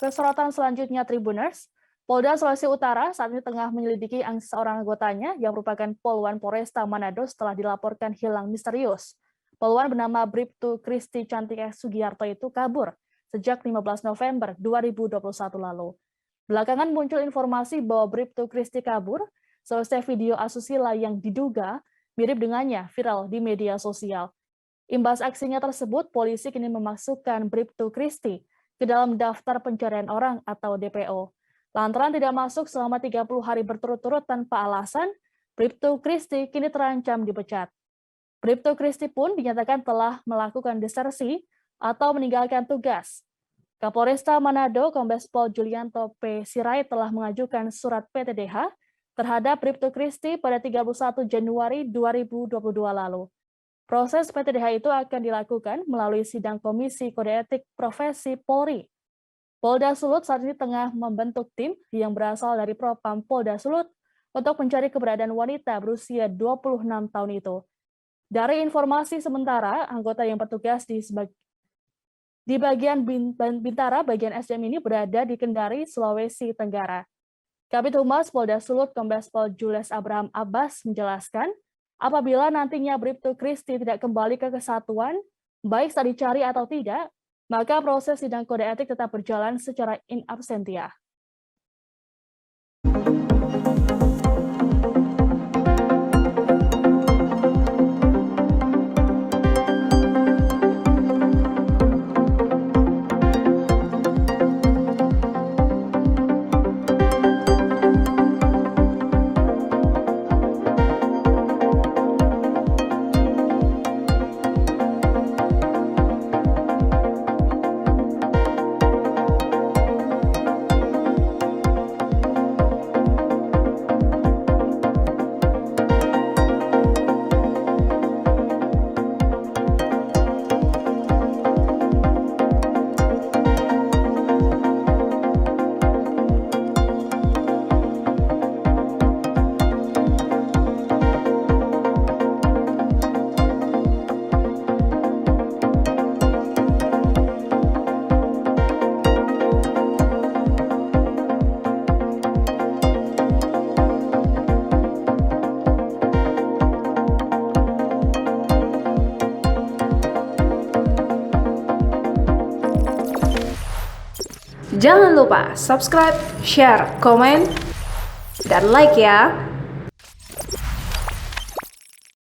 Kesorotan selanjutnya Tribuners, Polda Sulawesi Utara saat ini tengah menyelidiki seorang anggotanya yang merupakan Poluan Polresta Manado setelah dilaporkan hilang misterius. Poluan bernama Bribtu Kristi Cantik Sugiarto itu kabur sejak 15 November 2021 lalu. Belakangan muncul informasi bahwa Bribtu Kristi kabur selesai video asusila yang diduga mirip dengannya viral di media sosial. Imbas aksinya tersebut, polisi kini memasukkan Bribtu Kristi ke dalam daftar pencarian orang atau DPO. Lantaran tidak masuk selama 30 hari berturut-turut tanpa alasan, Bribtu Kristi kini terancam dipecat. Bribtu Kristi pun dinyatakan telah melakukan desersi atau meninggalkan tugas. Kapolresta Manado, Kombes Pol Julianto P. Sirait telah mengajukan surat PTDH terhadap Bribtu Kristi pada 31 Januari 2022 lalu. Proses PTDH itu akan dilakukan melalui sidang Komisi Kode Etik Profesi Polri. Polda Sulut saat ini tengah membentuk tim yang berasal dari Propam Polda Sulut untuk mencari keberadaan wanita berusia 26 tahun itu. Dari informasi sementara, anggota yang bertugas di bagian Bintara, bagian SDM ini berada di Kendari, Sulawesi Tenggara. Kabid Humas Polda Sulut, Kombes Pol Jules Abraham Abbas menjelaskan, apabila nantinya Bribtu Kristi tidak kembali ke kesatuan, baik saat dicari atau tidak, maka proses sidang kode etik tetap berjalan secara in absentia. Jangan lupa subscribe, share, komen, dan like ya.